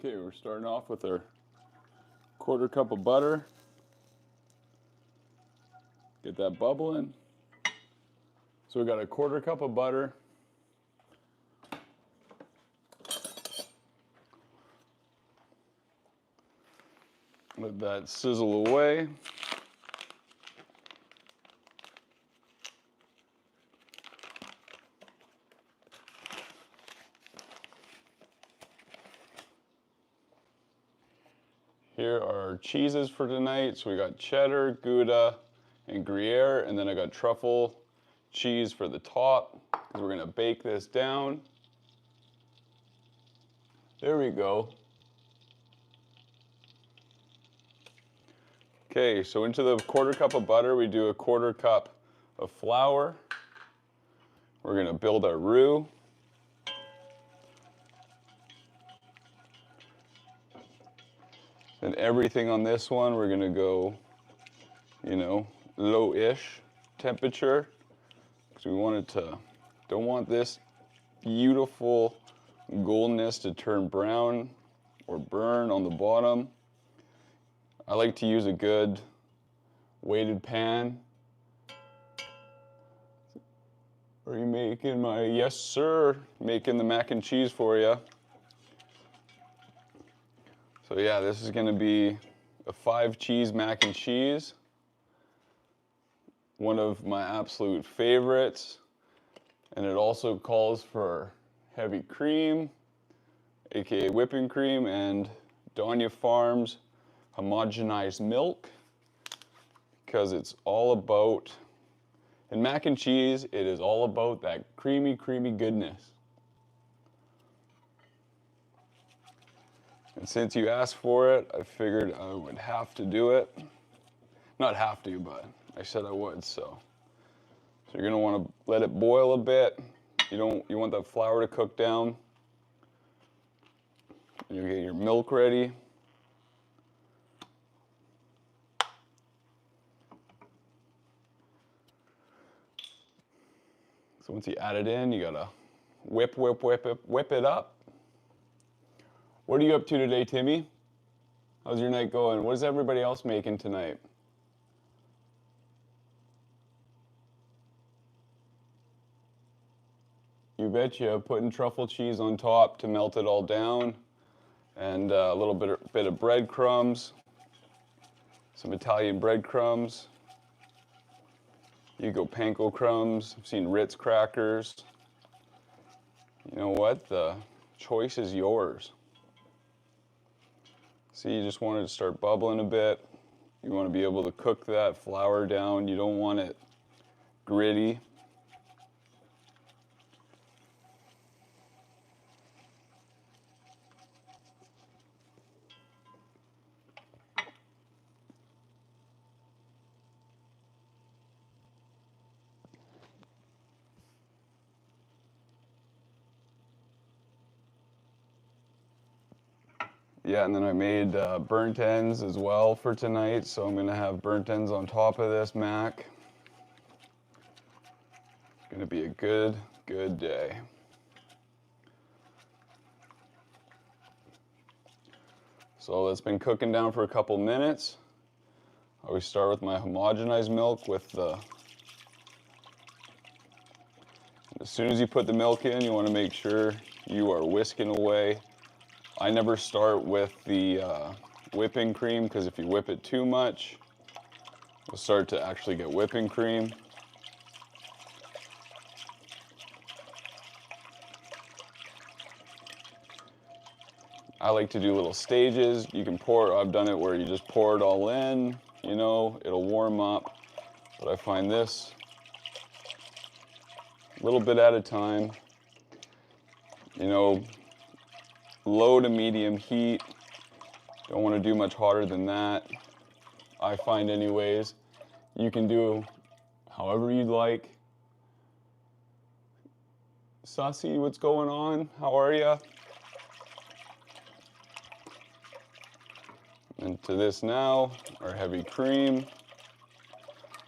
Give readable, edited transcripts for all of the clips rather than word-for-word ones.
Okay, we're starting off with our quarter cup of butter. Get that bubbling. So we got a quarter cup of butter. Let that sizzle away. Here are our cheeses for tonight. So we got cheddar, Gouda, and Gruyere, and then I got truffle cheese for the top because we're gonna bake this down. There we go. Okay, so into the quarter cup of butter, we do a quarter cup of flour. We're gonna build our roux. And everything on this one, we're gonna go, low-ish temperature. Because we want it to, don't want this beautiful goldness to turn brown or burn on the bottom. I like to use a good weighted pan. Are you making my, yes sir, making the mac and cheese for you. So yeah, this is gonna be a 5-cheese mac and cheese. One of my absolute favorites. And it also calls for heavy cream, aka whipping cream, and Donia Farms homogenized milk. Because it's all about, in mac and cheese, it is all about that creamy, creamy goodness. And since you asked for it, I figured I would have to do it. Not have to, but I said I would, so. So you're gonna wanna let it boil a bit. You want that flour to cook down. You get your milk ready. So once you add it in, you gotta whip it up. What are you up to today, Timmy? How's your night going? What is everybody else making tonight? You betcha, putting truffle cheese on top to melt it all down, and a little bit of breadcrumbs, some Italian breadcrumbs. You go panko crumbs. I've seen Ritz crackers. You know what? The choice is yours. See, you just want it to start bubbling a bit. You want to be able to cook that flour down. You don't want it gritty. Yeah, and then I made burnt ends as well for tonight, so I'm gonna have burnt ends on top of this mac. It's gonna be a good day. So it's been cooking down for a couple minutes. I always start with my homogenized milk with the, as soon as you put the milk in, you wanna make sure you are whisking away. I never start with the whipping cream because if you whip it too much, you'll start to actually get whipping cream. I like to do little stages. You can pour, I've done it where you just pour it all in, it'll warm up. But I find this a little bit at a time, low to medium heat. Don't want to do much hotter than that. I find anyways. You can do however you'd like. Sussy, what's going on? How are ya? And to this now, our heavy cream.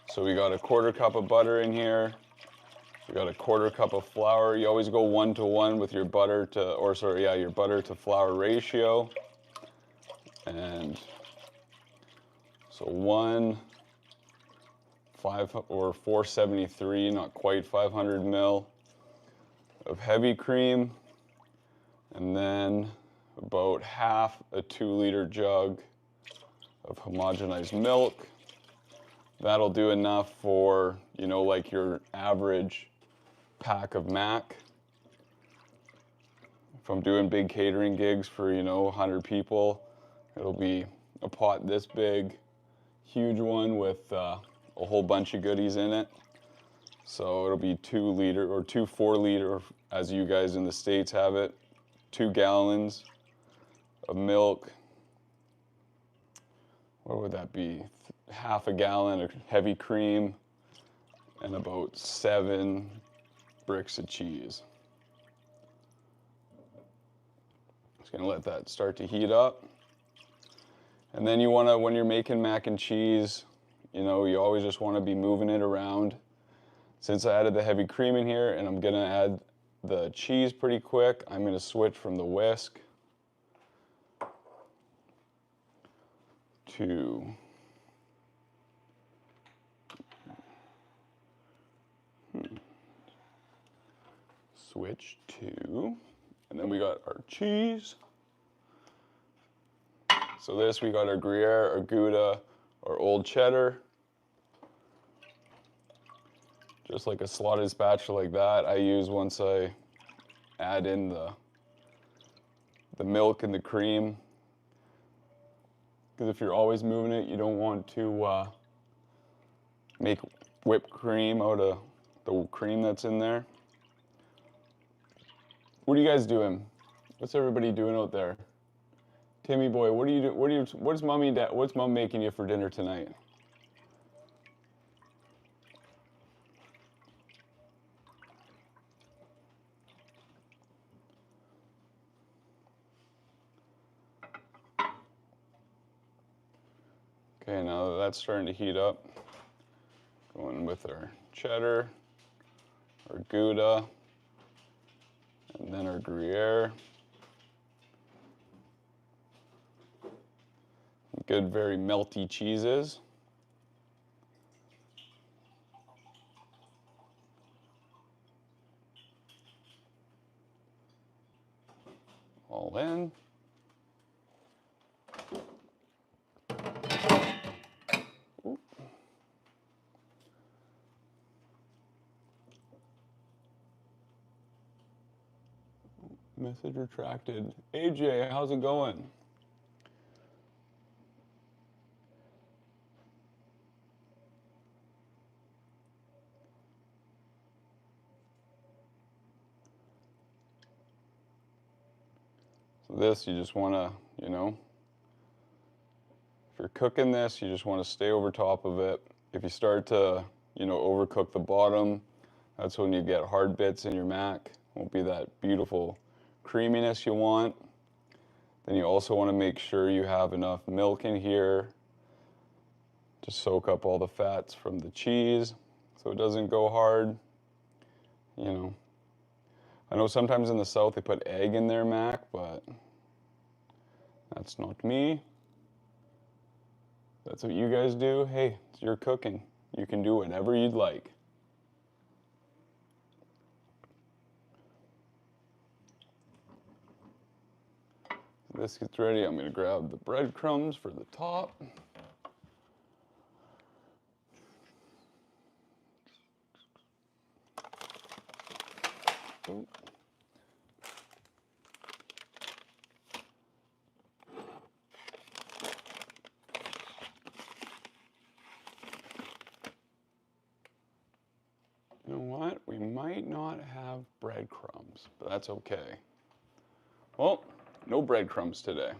So we got a quarter cup of butter in here. We got a 1/4 cup of flour. You always go 1-to-1 with your butter to, or sorry, yeah, your butter to flour ratio. And so 473, not quite 500 ml of heavy cream, and then about half a 2-liter jug of homogenized milk. That'll do enough for, you know, like your average pack of mac. If I'm doing big catering gigs for, you know, 100 people, it'll be a pot this big, huge one with a whole bunch of goodies in it. So it'll be 2-liter or 2 4-liter, as you guys in the States have it, 2 gallons of milk. What would that be? Half a gallon of heavy cream and about 7 bricks of cheese. Just gonna let that start to heat up. And then you wanna, when you're making mac and cheese, you know, you always just wanna be moving it around. Since I added the heavy cream in here and I'm gonna add the cheese pretty quick, I'm gonna switch from the whisk to and then we got our cheese. So this, we got our Gruyere, our Gouda, our old cheddar. Just like a slotted spatula like that, I use once I add in the milk and the cream. Because if you're always moving it, you don't want to make whipped cream out of the cream that's in there. What are you guys doing? What's everybody doing out there? Timmy boy, what are you doing? What's mommy and dad? What's mom making you for dinner tonight? Okay, now that that's starting to heat up, going with our cheddar, our Gouda, and then our Gruyere. Good, very melty cheeses. All in. Ooh. Message retracted. AJ, how's it going? So this, you just want to, you know, if you're cooking this, you just want to stay over top of it. If you start to, you know, overcook the bottom, that's when you get hard bits in your mac. Won't be that beautiful creaminess you want. Then you also want to make sure you have enough milk in here to soak up all the fats from the cheese so it doesn't go hard. You know, I know sometimes in the South they put egg in their mac, but that's not me. That's what you guys do. Hey, it's your cooking. You can do whatever you'd like. This gets ready. I'm going to grab the breadcrumbs for the top. Ooh. You know what? We might not have breadcrumbs, but that's okay. Well, no breadcrumbs today.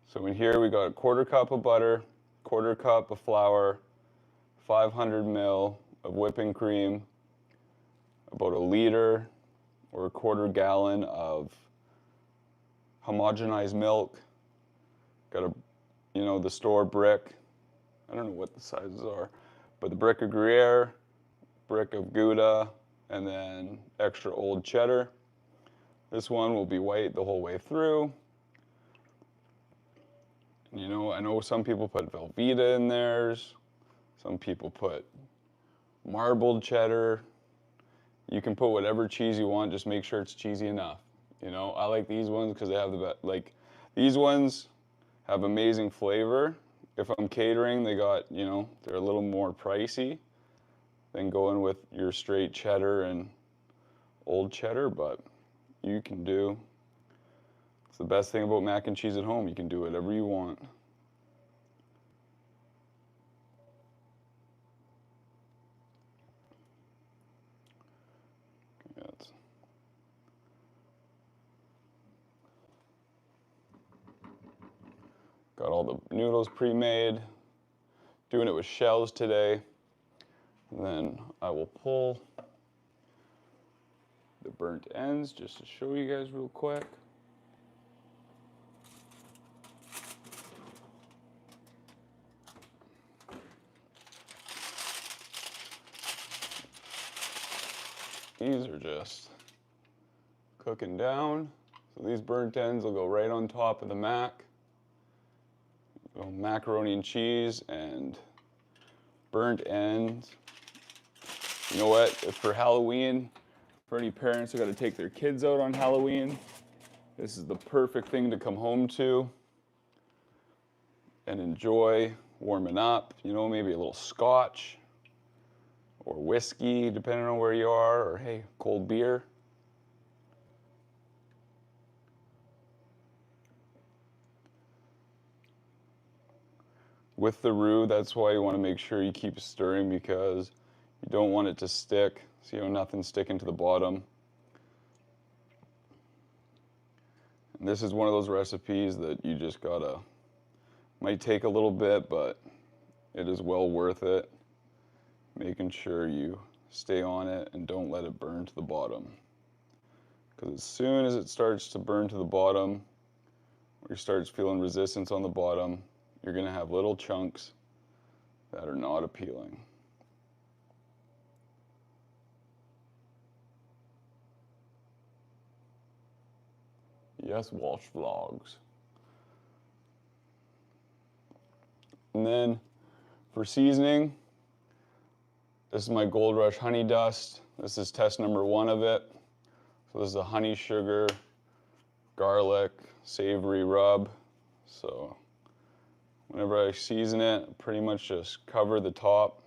So in here we got a 1/4 cup of butter, 1/4 cup of flour, 500 ml of whipping cream, about 1 liter or 1/4 gallon of homogenized milk. Got to, you you know, the store brick. I don't know what the sizes are, but the brick of Gruyere, brick of Gouda, and then extra old cheddar. This one will be white the whole way through. And, you know, I know some people put Velveeta in theirs. Some people put marbled cheddar. You can put whatever cheese you want, just make sure it's cheesy enough. You know, I like these ones because they have the best, like, these ones have amazing flavor. If I'm catering, they got, you know, they're a little more pricey than going with your straight cheddar and old cheddar, but you can do, it's the best thing about mac and cheese at home. You can do whatever you want. Got all the noodles pre-made. Doing it with shells today. And then I will pull the burnt ends just to show you guys real quick. These are just cooking down. So these burnt ends will go right on top of the mac. Macaroni and cheese and burnt ends. You know what? If for Halloween, for any parents who got to take their kids out on Halloween, this is the perfect thing to come home to and enjoy warming up. You know, maybe a little scotch or whiskey, depending on where you are, or hey, cold beer. With the roux, that's why you want to make sure you keep stirring, because you don't want it to stick. So, you know, nothing sticking to the bottom. And this is one of those recipes that you just gotta, might take a little bit, but it is well worth it. Making sure you stay on it and don't let it burn to the bottom. Because as soon as it starts to burn to the bottom, or you start feeling resistance on the bottom, you're going to have little chunks that are not appealing. Yes, Walsh Vlogs. And then for seasoning, this is my Gold Rush honey dust. This is test number 1 of it. So this is a honey, sugar, garlic, savory rub. So whenever I season it, I pretty much just cover the top.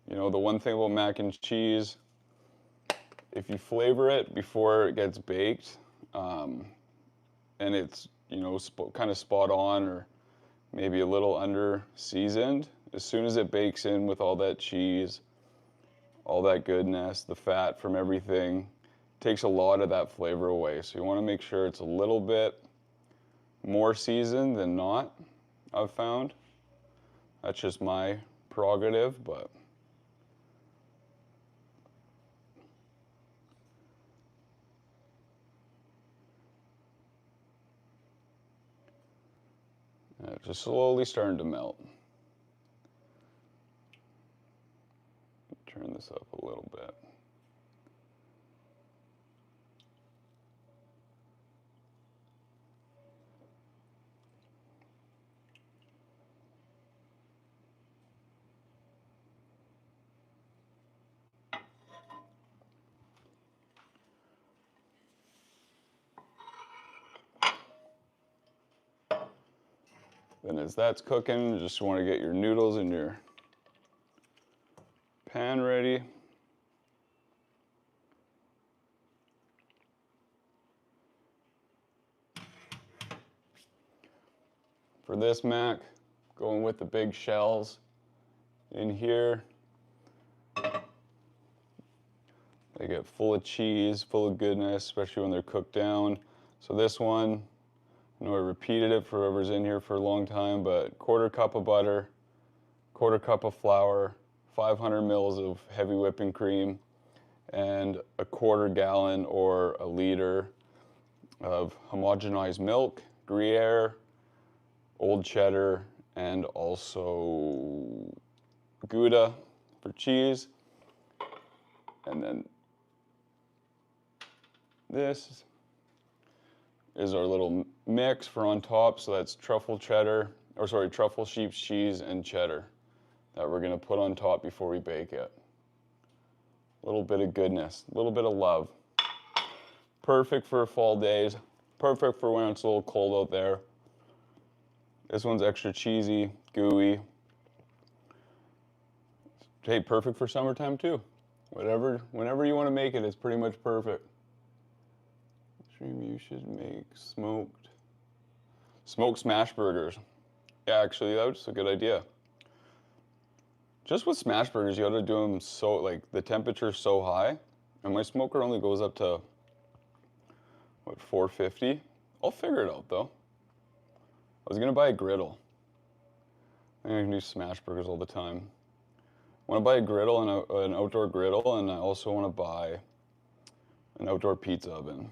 You know, the one thing about mac and cheese, if you flavor it before it gets baked, and it's, you know, kind of spot on or maybe a little under seasoned, as soon as it bakes in with all that cheese, all that goodness, the fat from everything, takes a lot of that flavor away. So you want to make sure it's a little bit more seasoned than not, I've found. That's just my prerogative, but it's just slowly starting to melt. Turn this up a little bit. Then as that's cooking, you just want to get your noodles in your pan ready. For this mac, going with the big shells in here. They get full of cheese, full of goodness, especially when they're cooked down. So this one, I know I repeated it for whoever's in here for a long time, but 1/4 cup of butter, 1/4 cup of flour, 500 mils of heavy whipping cream, and a 1/4 gallon or a liter of homogenized milk, Gruyere, old cheddar, and also Gouda for cheese. And then this is our little mix for on top. So that's truffle cheddar, or sorry, truffle sheep's cheese and cheddar that we're gonna put on top before we bake it. A little bit of goodness, a little bit of love. Perfect for fall days. Perfect for when it's a little cold out there. This one's extra cheesy, gooey. Hey, perfect for summertime too. Whenever you want to make it, it's pretty much perfect. You should make smoked smash burgers. Yeah, actually, that was a good idea. Just with smash burgers, you got to do them so, like, the temperature's so high, and my smoker only goes up to, what, 450? I'll figure it out, though. I was going to buy a griddle. I think I can do smash burgers all the time. I want to buy a griddle and an outdoor griddle, and I also want to buy an outdoor pizza oven.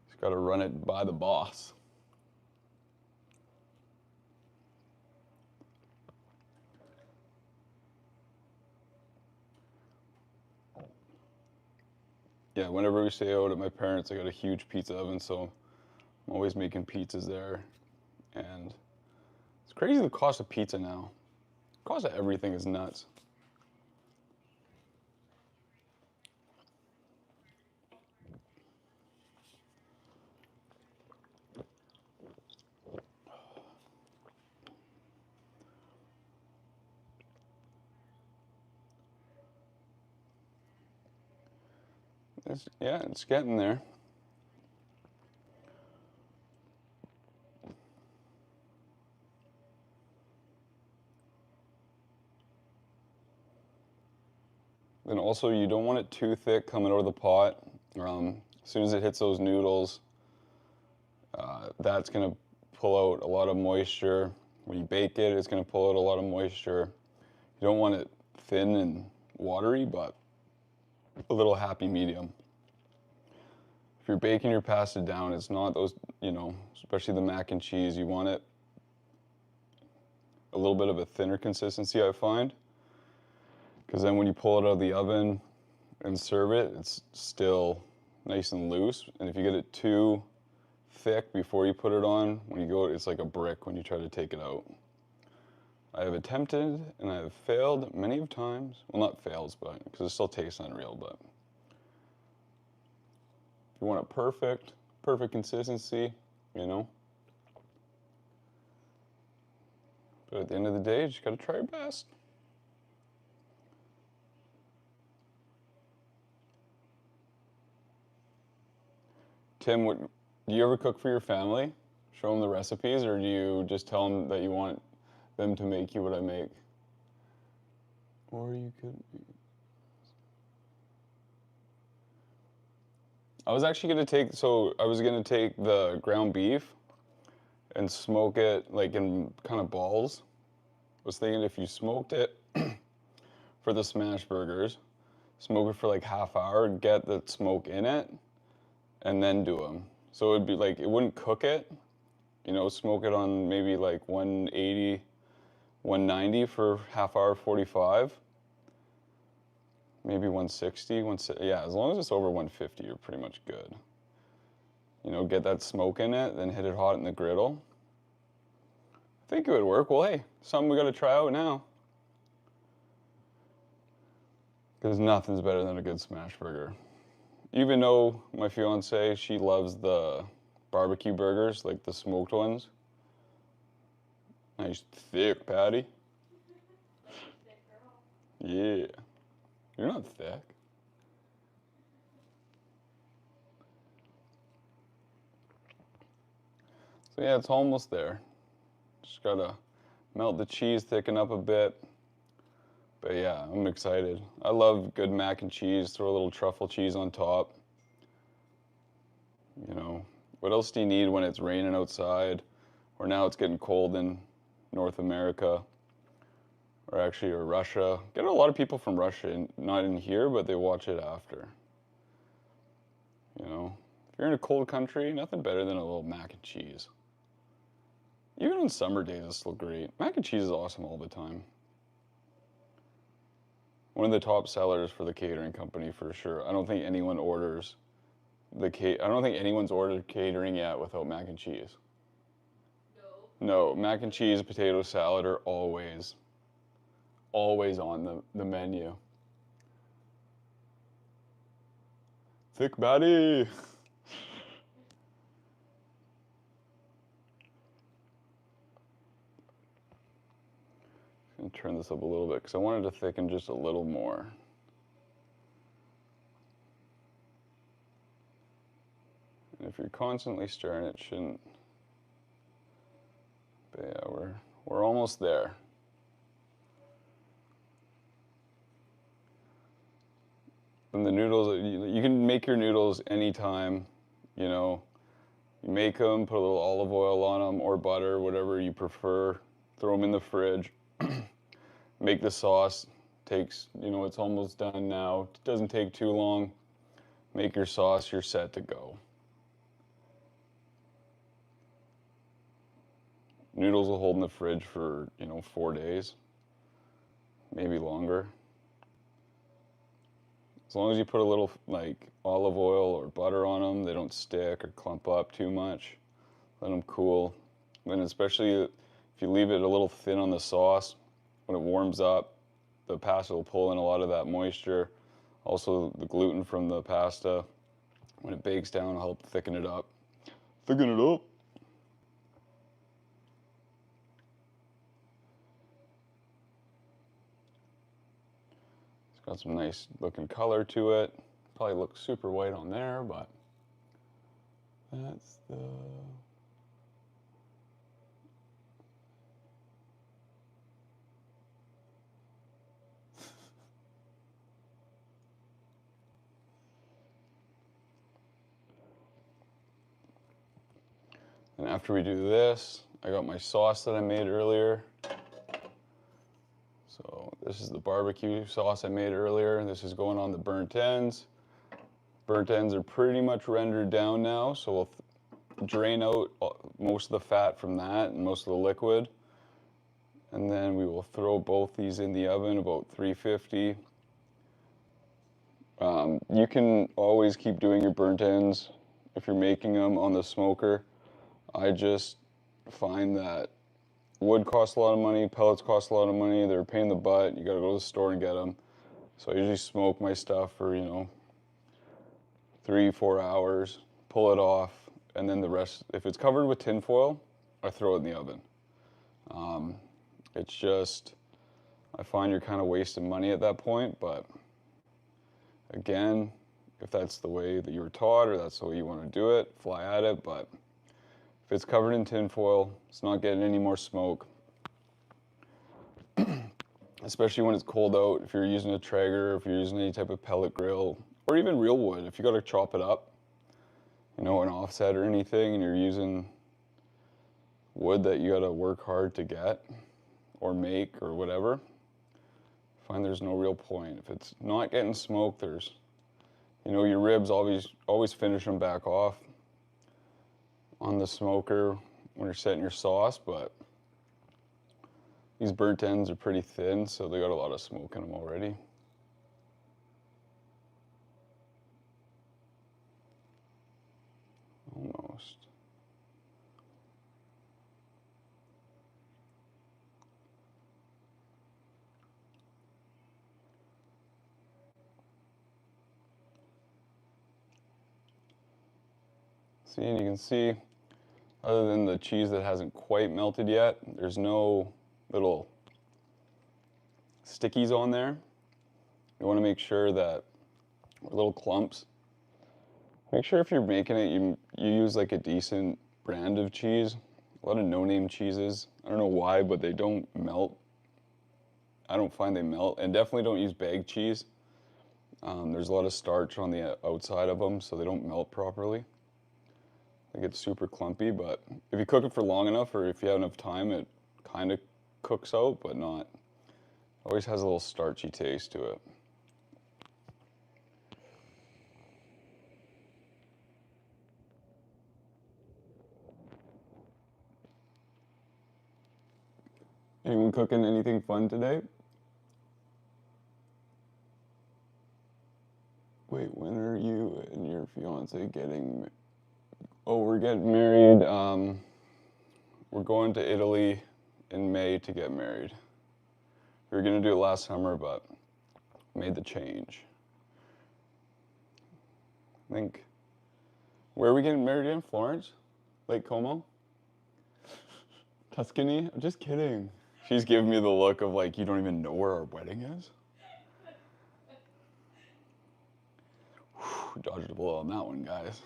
Just got to run it by the boss. Yeah, whenever we stay out at my parents', I got a huge pizza oven, so I'm always making pizzas there. And it's crazy the cost of pizza now. The cost of everything is nuts. It's getting there. Then also, you don't want it too thick coming out of the pot. As soon as it hits those noodles, that's going to pull out a lot of moisture. When you bake it, it's going to pull out a lot of moisture. You don't want it thin and watery, but a little happy medium. If you're baking your pasta down, it's not those, especially the mac and cheese, you want it a little bit of a thinner consistency, I find. Because then when you pull it out of the oven and serve it, it's still nice and loose. And if you get it too thick before you put it on, when you go, it's like a brick when you try to take it out. I have attempted and I have failed many of times. Well, not fails, but because it still tastes unreal. But if you want it perfect consistency, But at the end of the day, you just gotta try your best. Tim, do you ever cook for your family? Show them the recipes, or do you just tell them that you want them to make you what I make? Or you could... I was actually going to take the ground beef and smoke it like in kind of balls. I was thinking if you smoked it for the smash burgers, smoke it for like half hour, get the smoke in it, and then do them. So it'd be like, it wouldn't cook it, smoke it on maybe like 180, 190 for half hour, 45. Maybe 160, yeah, as long as it's over 150, you're pretty much good. Get that smoke in it, then hit it hot in the griddle. I think it would work. Well, hey, something we gotta try out now. Because nothing's better than a good smash burger. Even though my fiance, she loves the barbecue burgers, like the smoked ones. Nice thick patty. Yeah. You're not thick. So yeah, it's almost there. Just gotta melt the cheese, thicken up a bit. But yeah, I'm excited. I love good mac and cheese. Throw a little truffle cheese on top. What else do you need when it's raining outside? Or now it's getting cold in North America. Or Russia. Get a lot of people from Russia, not in here, but they watch it after. If you're in a cold country, nothing better than a little mac and cheese. Even on summer days, it's still great. Mac and cheese is awesome all the time. One of the top sellers for the catering company for sure. I don't think anyone orders I don't think anyone's ordered catering yet without mac and cheese. No, mac and cheese, potato salad are always on the menu. Thick baddie. I'm gonna turn this up a little bit because I wanted to thicken just a little more. And if you're constantly stirring, it shouldn't. But yeah, we're almost there. And the noodles, you can make your noodles anytime, you know. You make them, put a little olive oil on them or butter, whatever you prefer. Throw them in the fridge. Make the sauce. Takes, you know, it's almost done now. It doesn't take too long. Make your sauce, you're set to go. Noodles will hold in the fridge for, you know, 4 days, maybe longer. As long as you put a little like olive oil or butter on them, they don't stick or clump up too much. Let them cool. Then especially if you leave it a little thin on the sauce, when it warms up, the pasta will pull in a lot of that moisture. Also the gluten from the pasta, when it bakes down, will help thicken it up. Thicken it up. It's got some nice looking color to it. Probably looks super white on there, but that's the... And after we do this, I got my sauce that I made earlier. So this is the barbecue sauce I made earlier. This is going on the burnt ends. Burnt ends are pretty much rendered down now, so we'll drain out most of the fat from that and most of the liquid. And then we will throw both these in the oven about 350. You can always keep doing your burnt ends if you're making them on the smoker. I just find that wood costs a lot of money, pellets cost a lot of money, they're a pain in the butt, you gotta go to the store and get them. So I usually smoke my stuff for, you know, 3-4 hours, pull it off, and then the rest, if it's covered with tin foil, I throw it in the oven. It's just, I find you're kind of wasting money at that point, but again, if that's the way that you were taught or that's the way you want to do it, fly at it, but if it's covered in tin foil, it's not getting any more smoke. Especially when it's cold out, if you're using a Traeger, if you're using any type of pellet grill, or even real wood, if you got to chop it up, you know, an offset or anything, and you're using wood that you got to work hard to get or make or whatever, I find there's no real point. If it's not getting smoke, there's, you know, your ribs, always finish them back off on the smoker when you're setting your sauce, but these burnt ends are pretty thin, so they got a lot of smoke in them already. Almost. See, and you can see, other than the cheese that hasn't quite melted yet, there's no little stickies on there. You want to make sure that, little clumps. Make sure if you're making it, you use like a decent brand of cheese. A lot of no-name cheeses, I don't know why, but they don't melt. I don't find they melt, and definitely don't use bag cheese. There's a lot of starch on the outside of them, so they don't melt properly. They get super clumpy, but if you cook it for long enough, or if you have enough time, it kind of cooks out, but not. Always has a little starchy taste to it. Anyone cooking anything fun today? Wait, when are you and your fiance getting? Oh, we're getting married. We're going to Italy in May to get married. We were gonna do it last summer, but made the change. I think. Where are we getting married in? Florence? Lake Como? Tuscany? I'm just kidding. She's giving me the look of like, you don't even know where our wedding is? Whew, dodged a bullet on that one, guys.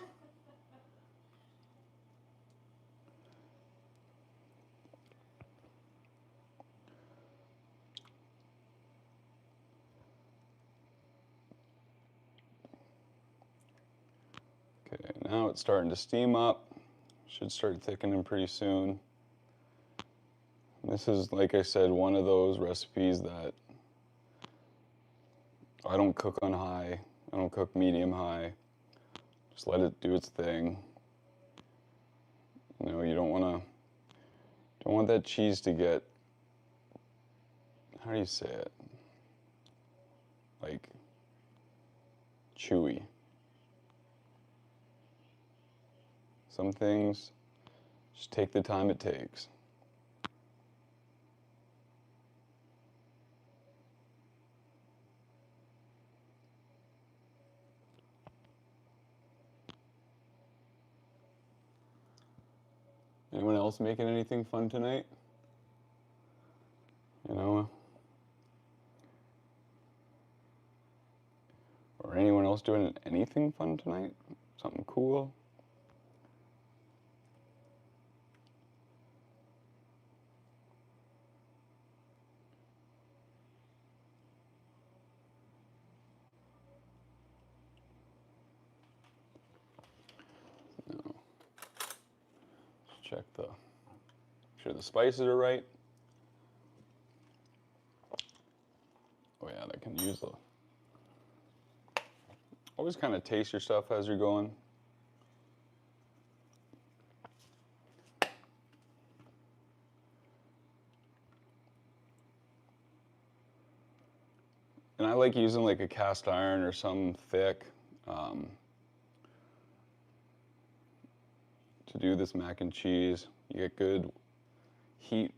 Okay, now it's starting to steam up. Should start thickening pretty soon. This is, like I said, one of those recipes that I don't cook on high. I don't cook medium high. Just let it do its thing. You know, you don't want that cheese to get, how do you say it? Like chewy. Some things just take the time it takes. Anyone else making anything fun tonight? You know? Or anyone else doing anything fun tonight? Something cool? No. Let's check make sure the spices are right. Oh yeah, they can use the. Always kind of taste your stuff as you're going. And I like using like a cast iron or something thick to do this mac and cheese. You get good heat.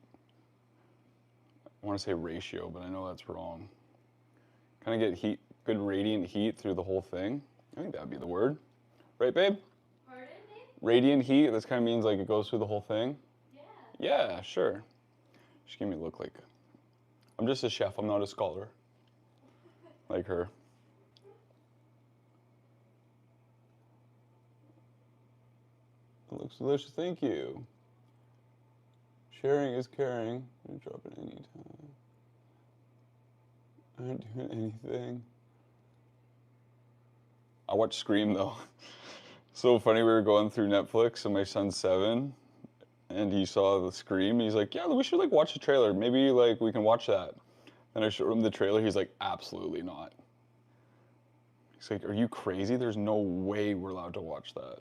I want to say ratio, but I know that's wrong. Kind of get heat, good radiant heat through the whole thing. I think that'd be the word. Right, babe? Pardon, babe? Radiant heat, this kind of means like it goes through the whole thing. Yeah. Yeah, sure. Just give me a look like, I'm just a chef, I'm not a scholar. Like her. It looks delicious, thank you. Sharing is caring. You drop it anytime. I ain't doing anything. I watched Scream though. So funny, we were going through Netflix and my son's 7 and he saw the Scream. He's like, yeah, we should like watch the trailer. Maybe like we can watch that. And I showed him the trailer. He's like, absolutely not. He's like, are you crazy? There's no way we're allowed to watch that.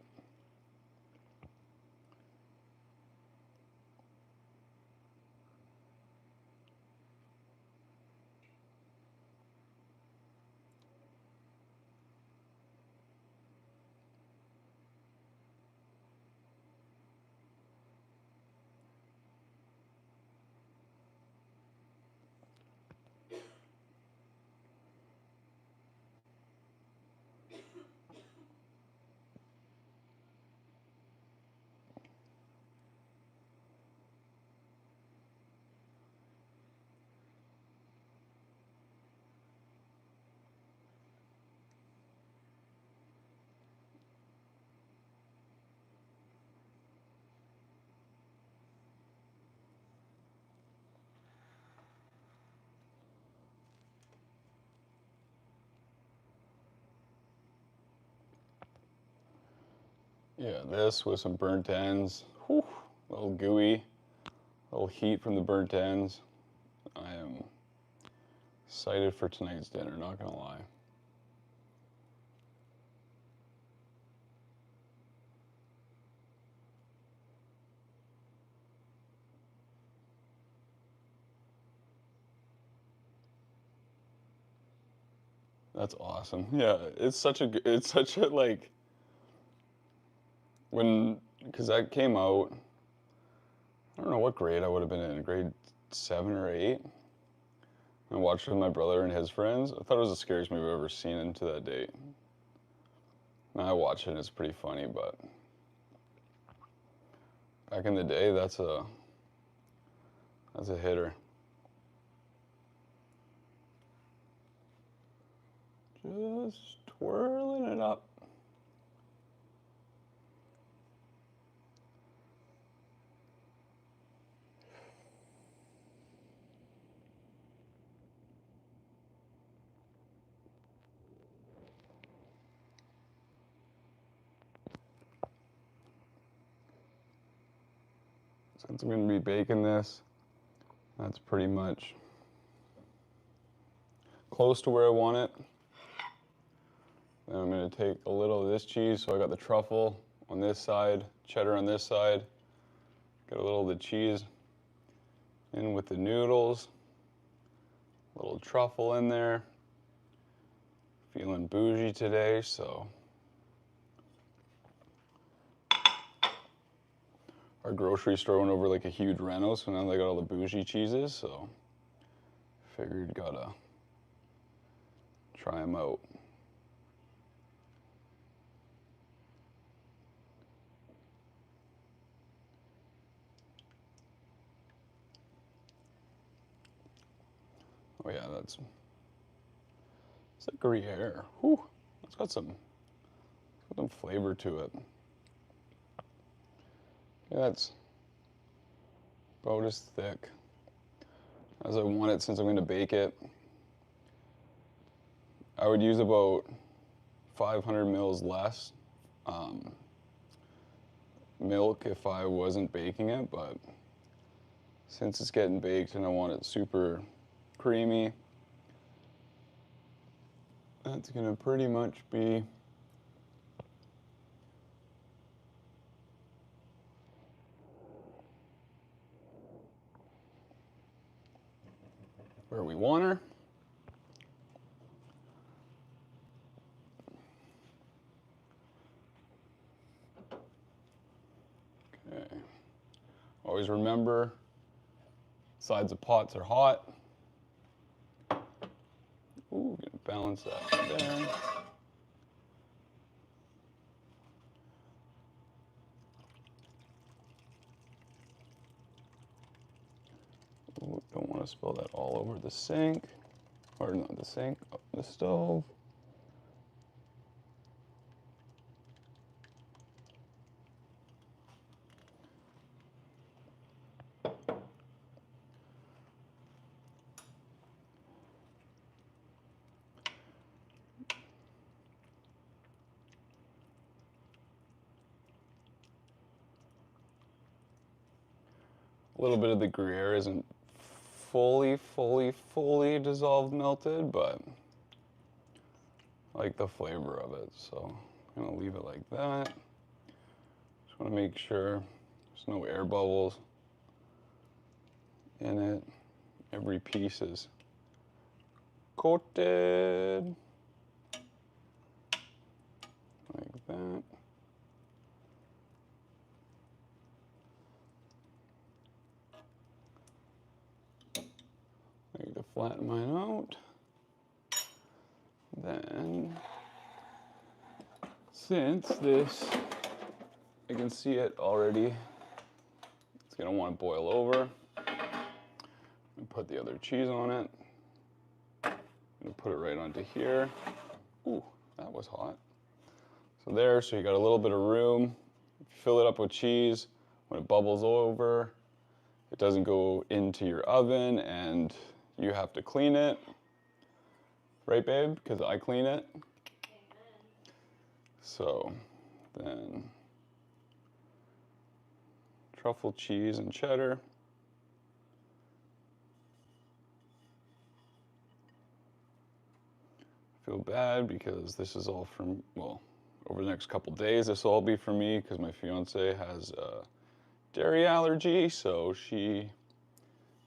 Yeah, this with some burnt ends. Whew, a little gooey, a little heat from the burnt ends. I am excited for tonight's dinner, not gonna lie. That's awesome. Yeah, it's such a like because that came out. I don't know what grade I would have been in, grade 7 or 8. I watched it with my brother and his friends. I thought it was the scariest movie I've ever seen into that date. Now I watch it and it's pretty funny, but back in the day, that's a hitter. Just twirling it up. Since I'm going to be baking this, that's pretty much close to where I want it. Then I'm going to take a little of this cheese. So I got the truffle on this side, cheddar on this side. Get a little of the cheese in with the noodles. A little truffle in there. Feeling bougie today, so. Our grocery store went over like a huge reno, so now they got all the bougie cheeses, so figured gotta try them out. Oh yeah, that's a Gruyere. Whew, it's got some flavor to it. Yeah, that's about as thick as I want it since I'm going to bake it. I would use about 500 mils less milk if I wasn't baking it, but since it's getting baked and I want it super creamy, that's going to pretty much be where we want her. Okay. Always remember, sides of pots are hot. Ooh, gonna balance that there. Ooh, don't want to spill that all over the sink, or not the sink, the stove. A little bit of the Gruyere isn't fully dissolved melted, but I like the flavor of it, so I'm gonna leave it like that. Just wanna make sure there's no air bubbles in it. Every piece is coated like that. I need to flatten mine out. Then, since this, I can see it already, it's gonna want to boil over. And put the other cheese on it. I'm gonna put it right onto here. Ooh, that was hot. So there, so you got a little bit of room. Fill it up with cheese. When it bubbles over, it doesn't go into your oven and you have to clean it. Right, babe? Because I clean it. Amen. So then truffle cheese and cheddar. I feel bad because this is all from, well, over the next couple days, this will all be for me because my fiance has a dairy allergy, so she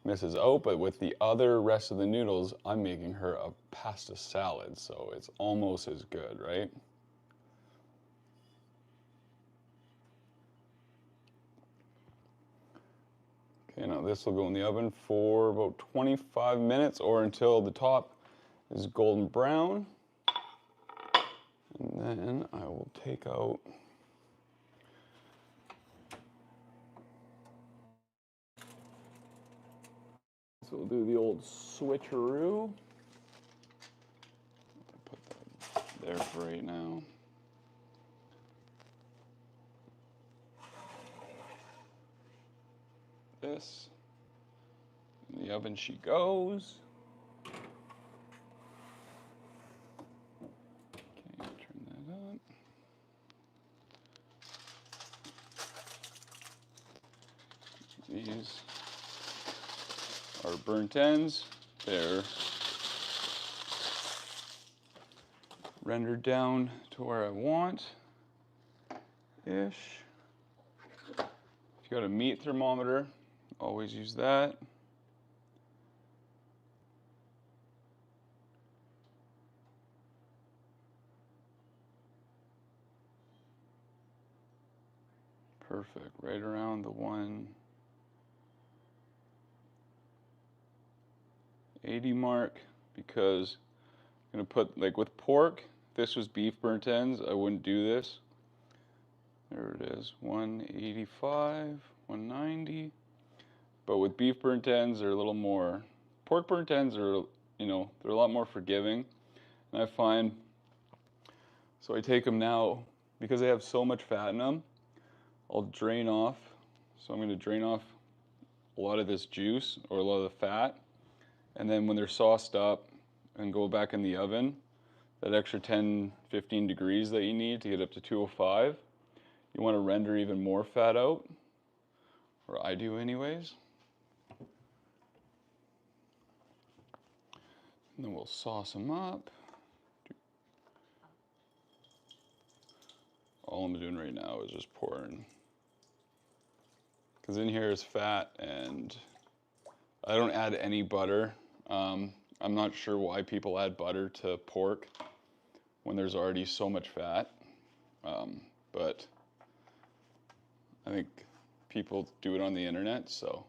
misses out, but with the other rest of the noodles, I'm making her a pasta salad, so it's almost as good, right? Okay, now this will go in the oven for about 25 minutes or until the top is golden brown. And then I will take out so we'll do the old switcheroo. Put that there for right now. This. In the oven she goes. Okay, turn that up. These are burnt ends. They're rendered down to where I want ish. If you got a meat thermometer, always use that. Perfect, right around the 180 mark, because I'm gonna put, like with pork, if this was beef burnt ends, I wouldn't do this. There it is, 185, 190. But with beef burnt ends, they're a little more, pork burnt ends are, they're a lot more forgiving. And I find, so I take them now, because they have so much fat in them, I'll drain off. So I'm gonna drain off a lot of this juice or a lot of the fat. And then when they're sauced up and go back in the oven, that extra 10, 15 degrees that you need to get up to 205, you want to render even more fat out, or I do anyways. And then we'll sauce them up. All I'm doing right now is just pouring, because in here is fat, and I don't add any butter. I'm not sure why people add butter to pork when there's already so much fat, but I think people do it on the internet, so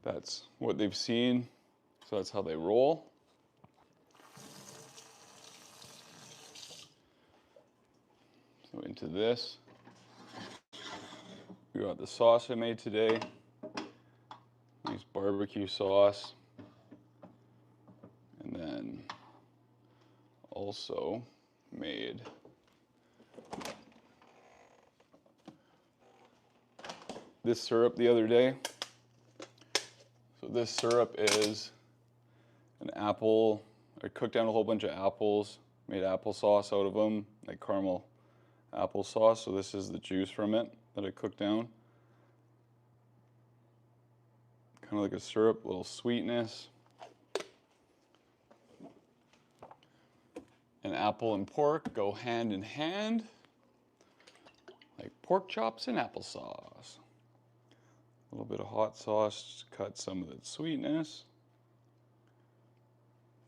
that's what they've seen, so that's how they roll. So into this, we got the sauce I made today. Nice barbecue sauce. And then also made this syrup the other day. So this syrup is an apple. I cooked down a whole bunch of apples, made applesauce out of them, like caramel applesauce. So this is the juice from it that I cooked down. Kind of like a syrup, a little sweetness. And apple and pork go hand in hand, like pork chops and applesauce. A little bit of hot sauce to cut some of the sweetness.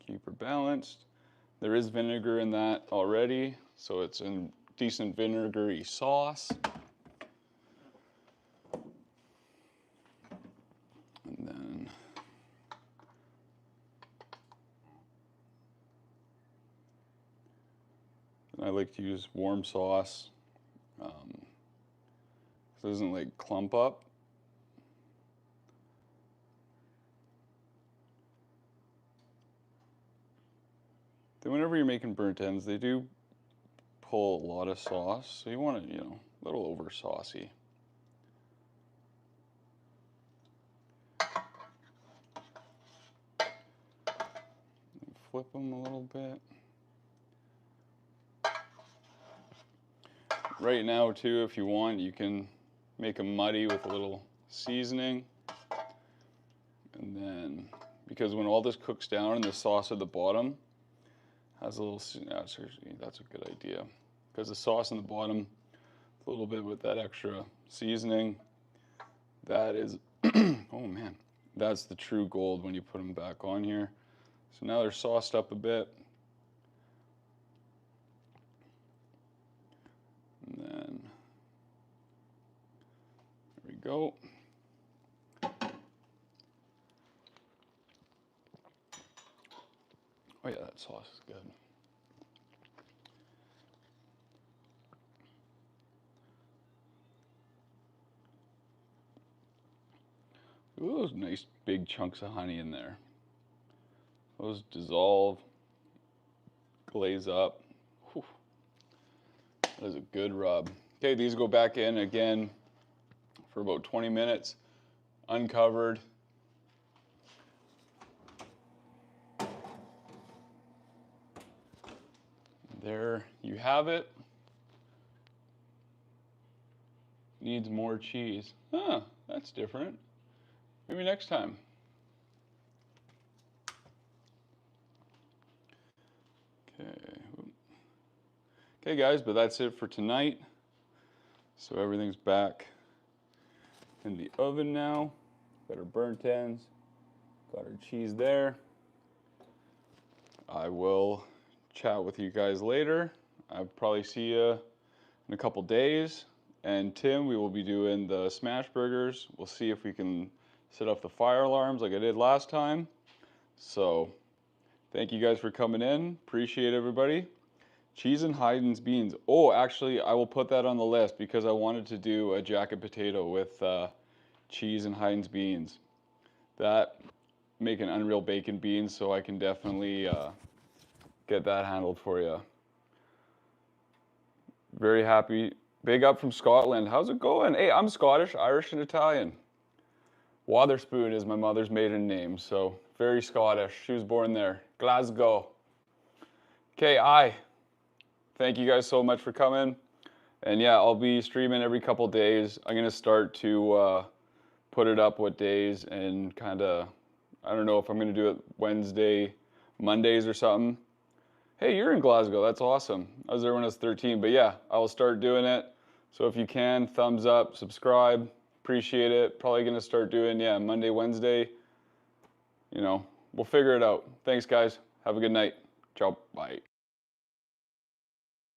Keep her balanced. There is vinegar in that already, so it's a decent vinegary sauce. And then I like to use warm sauce, so it doesn't like clump up. Then whenever you're making burnt ends, they do pull a lot of sauce, so you want it, a little over saucy. Flip them a little bit. Right now too, if you want, you can make them muddy with a little seasoning. And then, because when all this cooks down and the sauce at the bottom has a little, seriously, that's a good idea. Because the sauce in the bottom, a little bit with that extra seasoning, that is Oh man, that's the true gold when you put them back on here. So now they're sauced up a bit. And then, there we go. Oh yeah, that sauce is good. Ooh, those nice big chunks of honey in there. Those dissolve, glaze up. Whew. That is a good rub. Okay, these go back in again for about 20 minutes, uncovered. There you have it. Needs more cheese. Huh, that's different. Maybe next time. Okay. Okay, guys, but that's it for tonight. So everything's back in the oven now. Got our burnt ends. Got our cheese there. I will chat with you guys later. I'll probably see you in a couple days. And Tim, we will be doing the smash burgers. We'll see if we can set off the fire alarms like I did last time. So thank you guys for coming in. Appreciate everybody. Cheese and Haydn's beans. Oh, actually, I will put that on the list because I wanted to do a jacket potato with cheese and Haydn's beans. That make an unreal bacon beans, so I can definitely get that handled for you. Very happy. Big up from Scotland. How's it going? Hey, I'm Scottish, Irish, and Italian. Wotherspoon is my mother's maiden name, so very Scottish. She was born there. Glasgow. Okay, thank you guys so much for coming. And yeah, I'll be streaming every couple days. I'm going to start to put it up what days and kind of, I don't know if I'm going to do it Wednesday, Mondays or something. Hey, you're in Glasgow. That's awesome. I was there when I was 13. But yeah, I will start doing it. So if you can, thumbs up, subscribe. Appreciate it. Probably going to start doing, yeah, Monday, Wednesday. You know, we'll figure it out. Thanks, guys. Have a good night. Ciao. Bye.